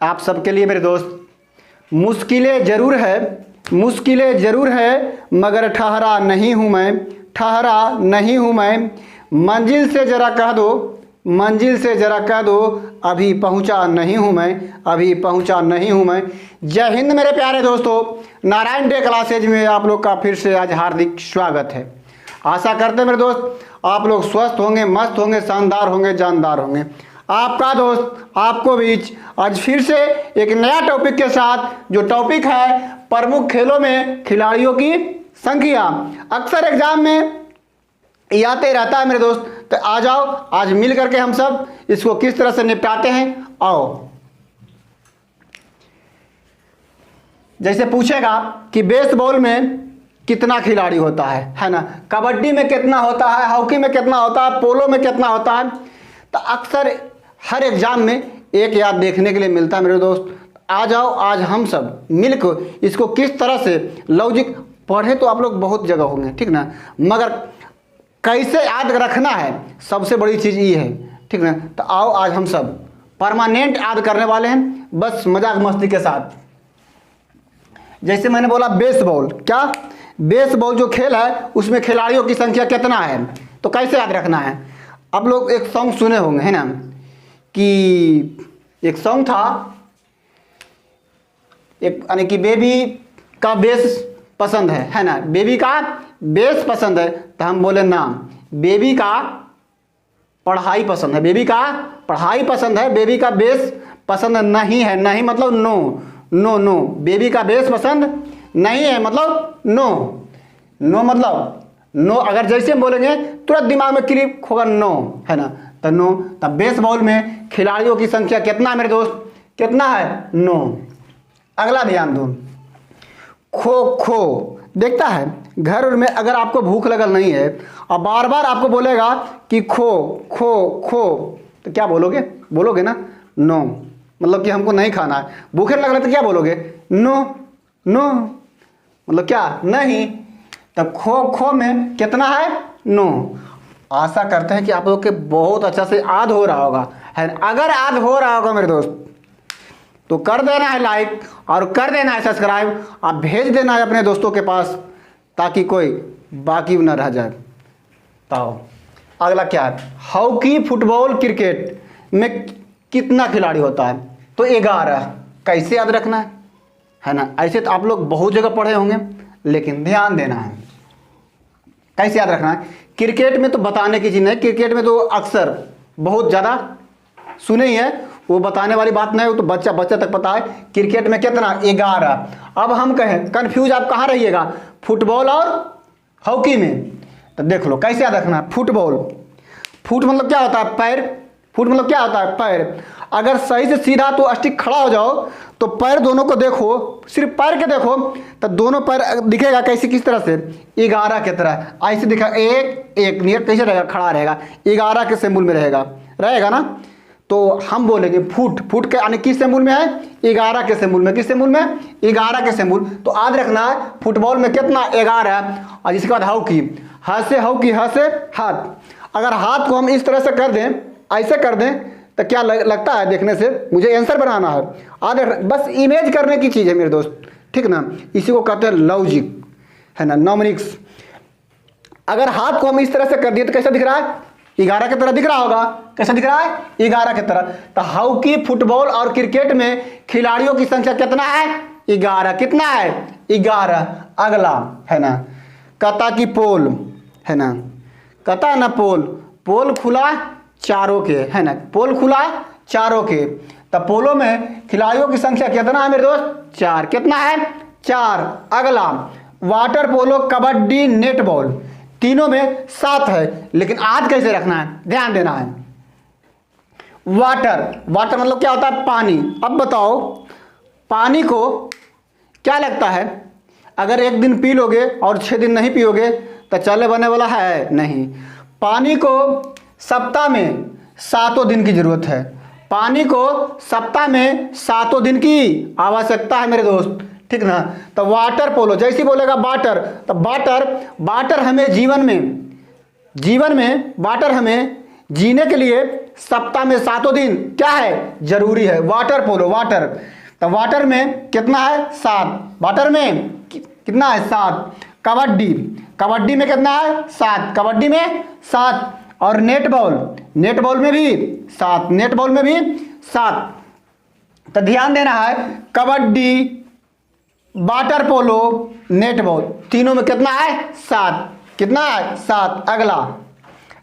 आप सबके लिए मेरे दोस्त। मुश्किलें ज़रूर है मगर ठहरा नहीं हूँ मैं, मंजिल से ज़रा कह दो अभी पहुँचा नहीं हूँ मैं। जय हिंद मेरे प्यारे दोस्तों, नारायण डे क्लासेज में आप लोग का फिर से आज हार्दिक स्वागत है। आशा करते हैं मेरे दोस्त आप लोग स्वस्थ होंगे, मस्त होंगे, शानदार होंगे, जानदार होंगे। आपका दोस्त आपको बीच आज फिर से एक नया टॉपिक के साथ, जो टॉपिक है प्रमुख खेलों में खिलाड़ियों की संख्या। अक्सर एग्जाम में आते रहता है मेरे दोस्त, तो आ जाओ आज मिल करके हम सब इसको किस तरह से निपटाते हैं। आओ, जैसे पूछेगा कि बेसबॉल में कितना खिलाड़ी होता है ना, कबड्डी में कितना होता है, हॉकी में कितना होता है, पोलो में कितना होता है, तो अक्सर हर एग्जाम में एक याद देखने के लिए मिलता है मेरे दोस्त। आ जाओ आज हम सब मिलकर इसको किस तरह से लॉजिक पढ़े, तो आप लोग बहुत जगह होंगे, ठीक ना, मगर कैसे याद रखना है सबसे बड़ी चीज़ ये है, ठीक ना। तो आओ आज हम सब परमानेंट याद करने वाले हैं, बस मजाक मस्ती के साथ। जैसे मैंने बोला बेसबॉल, क्या बेसबॉल जो खेल है उसमें खिलाड़ियों की संख्या कितना है, तो कैसे याद रखना है। आप लोग एक सॉन्ग सुने होंगे, है ना, कि एक सॉन्ग था, एक यानी कि बेबी का बेस पसंद है ना, बेबी का बेस पसंद है, तो हम बोले ना, बेबी का पढ़ाई पसंद है, बेबी का पढ़ाई पसंद है, बेबी का बेस पसंद नहीं है। नहीं मतलब नो, बेबी का बेस पसंद नहीं है मतलब नो मतलब नो। अगर जैसे हम बोलेंगे तुरंत दिमाग में क्लिक होगा नो, है ना, तो नो। तब बेसबॉल में खिलाड़ियों की संख्या कितना है मेरे दोस्त, कितना है, 9। अगला ध्यान दो, खो देखता है घर में अगर आपको भूख लगल नहीं है और बार बार आपको बोलेगा कि खो, तो क्या बोलोगे ना, नो, मतलब कि हमको नहीं खाना है। भूखे लग रहा है तो क्या बोलोगे, नो मतलब क्या, नहीं। तब खो में कितना है, 9। आशा करते हैं कि आप लोग के बहुत अच्छा से याद हो रहा होगा, है। अगर याद हो रहा होगा मेरे दोस्त तो कर देना है लाइक और कर देना है सब्सक्राइब, आप भेज देना है अपने दोस्तों के पास ताकि कोई बाकी न रह जाए। तो अगला क्या है, हॉकी, फुटबॉल, क्रिकेट में कितना खिलाड़ी होता है, तो 11। कैसे याद रखना है ना। ऐसे तो आप लोग बहुत जगह पढ़े होंगे, लेकिन ध्यान देना है कैसे याद रखना है। क्रिकेट में तो बताने की चीज़ नहीं, क्रिकेट में तो अक्सर बहुत ज़्यादा सुने ही है, वो बताने वाली बात नहीं, वो तो बच्चा तक पता है। क्रिकेट में कितना, 11। अब हम कहें कंफ्यूज आप कहाँ रहिएगा, फुटबॉल और हॉकी में, तो देख लो कैसे याद रखना है। फुट मतलब क्या होता है, पैर। अगर सही से सीधा तो स्टिक खड़ा हो जाओ, तो पैर दोनों को देखो, सिर्फ पैर के देखो, तो दोनों पैर दिखेगा कैसे, किस तरह से, 11 की तरह ऐसे दिखा, एक नियर कैसे रहेगा, खड़ा रहेगा, 11 के सिंबल में रहेगा ना। तो हम बोलेंगे फुट के यानी किस सिंबल में है, 11 के सिंबल में। किस सिंबल में, 11 के सिंबल। तो याद रखना है फुटबॉल में कितना, 11 है। और जिसके बाद हॉकी, ह से हाथ। अगर हाथ को हम इस तरह से कर दें, ऐसे कर दें, तो क्या लगता है देखने से, मुझे आंसर बनाना है, बस इमेज करने की चीज़ है मेरे दोस्त, ठीक ना। इसी को कहते हैं लॉजिक, है ना, नॉमिनिक्स। अगर हाथ को हम इस तरह से कर दिए तो कैसा दिख रहा है, 11 की तरह दिख रहा होगा। कैसा दिख रहा है, 11 की तरह। तो हॉकी, फुटबॉल और क्रिकेट में खिलाड़ियों की संख्या कितना है, 11। कितना है, 11। अगला है ना, कता की पोल, है ना, कता ना पोल खुला चारों के, है ना, पोल खुला चारों के। तब पोलो में खिलाड़ियों की संख्या कितना है मेरे दोस्त, 4। कितना है, 4। अगला वाटर पोलो, कबड्डी, नेटबॉल, तीनों में 7 है। लेकिन आज कैसे रखना है, ध्यान देना है। वाटर मतलब क्या होता है, पानी। अब बताओ पानी को क्या लगता है, अगर एक दिन पी लोगे और 6 दिन नहीं पियोगे तो चले बने वाला है नहीं। पानी को सप्ताह में 7 दिन की जरूरत है, पानी को सप्ताह में 7 दिन की आवश्यकता है मेरे दोस्त, ठीक ना। तो वाटर पोलो, जैसे बोलेगा वाटर, तो वाटर हमें जीवन में वाटर हमें जीने के लिए सप्ताह में 7 दिन क्या है जरूरी है। वाटर पोलो, वाटर, तो वाटर में कितना है 7, वाटर में कितना है 7। कबड्डी, कबड्डी में कितना है 7, कबड्डी में 7। और नेट बॉल, नेट बॉल में भी 7, नेट बॉल में भी 7। तो ध्यान देना है, kabaddi, water polo, net ball, तीनों में कितना है 7, कितना है 7। अगला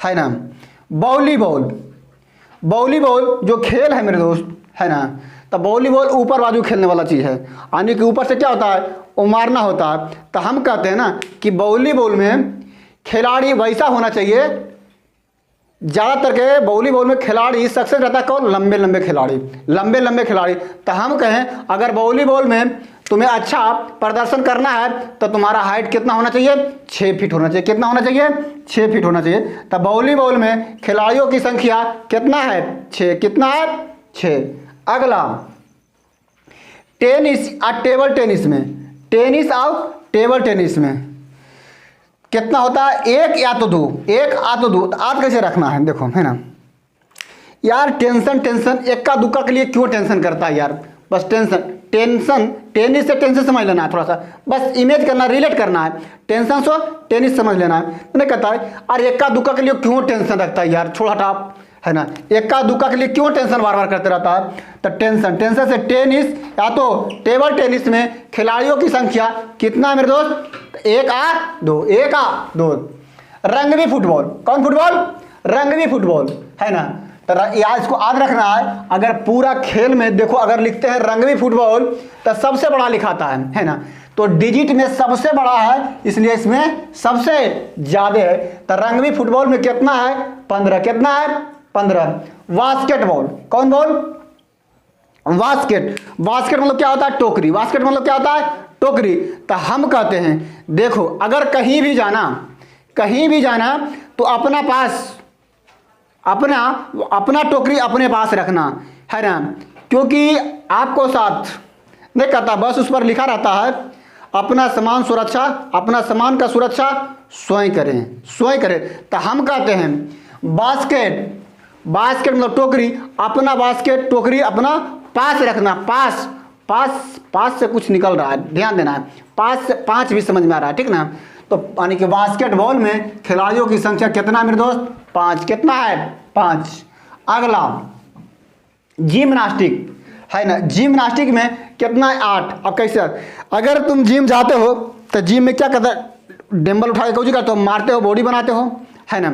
है ना वॉलीबॉल, वॉलीबॉल जो खेल है मेरे दोस्त है ना, तो वॉलीबॉल ऊपर बाजू खेलने वाला चीज़ है, यानी कि ऊपर से क्या होता है वो मारना होता है। तो हम कहते हैं ना कि वॉलीबॉल में खिलाड़ी वैसा होना चाहिए, ज़्यादातर के वॉलीबॉल में खिलाड़ी सक्सेस रहता है कौन, लंबे लंबे खिलाड़ी, लंबे लंबे खिलाड़ी। तो हम कहें अगर वॉलीबॉल में तुम्हें अच्छा प्रदर्शन करना है तो तुम्हारा हाइट कितना होना चाहिए, 6 फीट होना चाहिए। कितना होना चाहिए, 6 फीट होना चाहिए। तो वॉलीबॉल में खिलाड़ियों की संख्या कितना है 6, कितना है 6। अगला टेनिस और टेबल टेनिस में, टेनिस और टेबल टेनिस में कितना होता है 1 या तो 2, 1 या तो 2। तो आज कैसे रखना है देखो है ना यार, टेंशन टेंशन, इक्का दुक्का के लिए क्यों टेंशन करता है यार, बस टेंशन टेंशन, टेनिस से टेंशन समझ लेना है, थोड़ा सा बस इमेज करना, रिलेट करना है, टेंशन से टेनिस समझ लेना है। नहीं कहता है अरे इक्का दुक्का के लिए क्यों टेंशन रखता है यार, छोड़ हटा है ना, इक्का दुक्का के लिए क्यों टेंशन बार बार करते रहता है। तो टेंशन, टेंशन से टेनिस या तो टेबल टेनिस में खिलाड़ियों की संख्या कितना है मेरे दोस्त, 1 या 2, 1 या 2। रंगवी फुटबॉल, कौन फुटबॉल, रंगवी फुटबॉल है ना। तो यार इसको याद रखना है, अगर पूरा खेल में देखो अगर लिखते हैं रंगवी फुटबॉल तो सबसे बड़ा लिखाता है ना, तो डिजिट में सबसे बड़ा है इसलिए इसमें सबसे ज्यादा है। तो रंगवी फुटबॉल में कितना है 15, कितना है 15। बास्केटबॉल, कौन बॉल, बास्केट, बास्केट मतलब क्या होता है टोकरी, बास्केट मतलब क्या होता है टोकरी। तो हम कहते हैं देखो अगर कहीं भी जाना, कहीं भी जाना तो अपना पास, अपना टोकरी अपने पास रखना है ना, क्योंकि आपको साथ नहीं कहता, बस उस पर लिखा रहता है अपना सामान सुरक्षा, अपना सामान का सुरक्षा स्वयं करें, स्वयं करें। तो हम कहते हैं बास्केट, बास्केट मतलब टोकरी, अपना बास्केट टोकरी अपना पास रखना, पास, पास, पास से कुछ निकल रहा है ध्यान देना है, पास से 5 भी समझ में आ रहा है ठीक ना। तो यानी कि बास्केटबॉल में खिलाड़ियों की संख्या कितना है मेरे दोस्त, 5, कितना है 5। अगला जिम्नास्टिक है ना, जिम्नास्टिक में कितना है 8। अब कैसे, अगर तुम जिम जाते हो तो जिम में क्या करते हैं, डंबल उठा के कुछ करते हो, मारते हो, बॉडी बनाते हो है ना।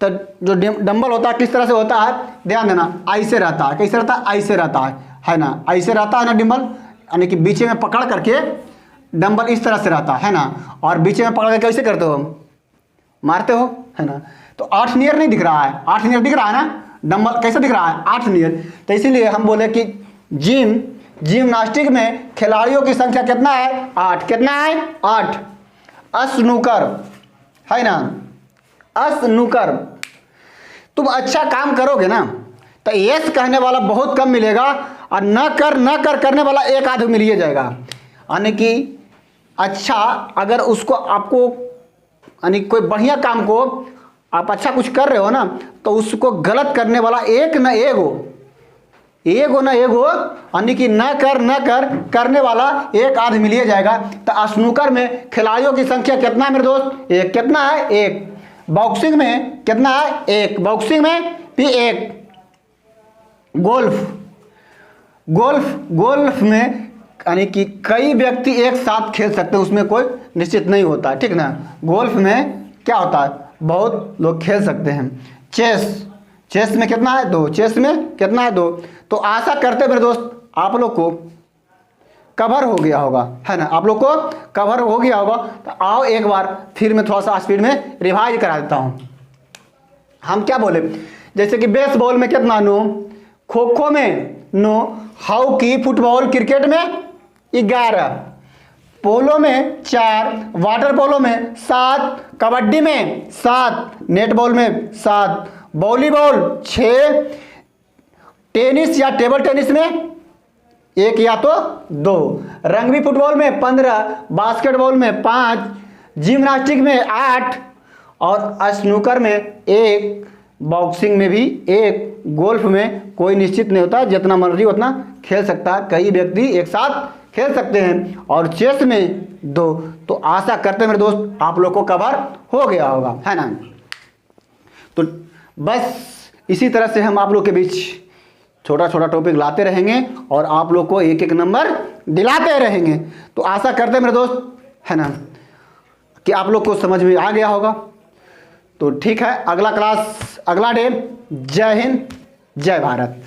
तो जो डंबल होता है किस तरह से होता है ध्यान देना, ऐसे रहता है, कैसे रहता है ऐसे रहता है ना, ऐसे रहता है ना डंबल, यानी कि बीच में पकड़ करके डंबल इस तरह से रहता है ना, और बीच में पकड़ करके कैसे करते हो, मारते हो है ना। तो 8 नियर नहीं दिख रहा है, 8 नियर दिख रहा है ना, डंबल कैसे दिख रहा है 8 नियर। तो इसीलिए हम बोले कि जिम्नास्टिक में खिलाड़ियों की संख्या कितना है 8, कितना है 8। स्नूकर है ना, स्नूकर, तुम अच्छा काम करोगे ना तो यस कहने वाला बहुत कम मिलेगा, और न कर करने वाला एक आध मिल ही जाएगा। यानी कि अच्छा अगर उसको आपको यानी कोई बढ़िया काम को आप अच्छा कुछ कर रहे हो ना, तो उसको गलत करने वाला एक न एगो यानी कि न कर करने वाला एक आध मिल ही जाएगा। तो स्नूकर में खिलाड़ियों की संख्या कितना है मेरे दोस्त, 1, कितना है 1। बॉक्सिंग में कितना है 1, बॉक्सिंग में भी 1। गोल्फ में यानी कि कई व्यक्ति एक साथ खेल सकते हैं, उसमें कोई निश्चित नहीं होता ठीक ना। गोल्फ में क्या होता है बहुत लोग खेल सकते हैं। चेस में कितना है 2, चेस में कितना है 2। तो आशा करते मेरे दोस्त आप लोग को कवर हो गया होगा है ना, आप लोग को कवर हो गया होगा। तो आओ एक बार फिर मैं थोड़ा सा स्पीड में रिवाइज करा देता हूँ। हम क्या बोले, जैसे कि बेसबॉल में कितना 9, खो खो में 9, हॉकी फुटबॉल क्रिकेट में 11, पोलो में 4, वाटर पोलो में 7, कबड्डी में 7, नेट बॉल में 7, वॉलीबॉल 6, टेनिस या टेबल टेनिस में 1 या तो 2, रग्बी फुटबॉल में 15, बास्केटबॉल में 5, जिम्नास्टिक में 8 और स्नूकर में 1, बॉक्सिंग में भी एक, गोल्फ में कोई निश्चित नहीं होता, जितना मर्जी उतना खेल सकता है, कई व्यक्ति एक साथ खेल सकते हैं, और चेस में 2। तो आशा करते हैं मेरे दोस्त आप लोग को कवर हो गया होगा, है ना। तो बस इसी तरह से हम आप लोग के बीच छोटा छोटा टॉपिक लाते रहेंगे और आप लोग को एक एक नंबर दिलाते रहेंगे। तो आशा करते हैं मेरे दोस्त, है ना, कि आप लोग को समझ में आ गया होगा। तो ठीक है, अगला क्लास, अगला डे। जय हिंद, जय भारत।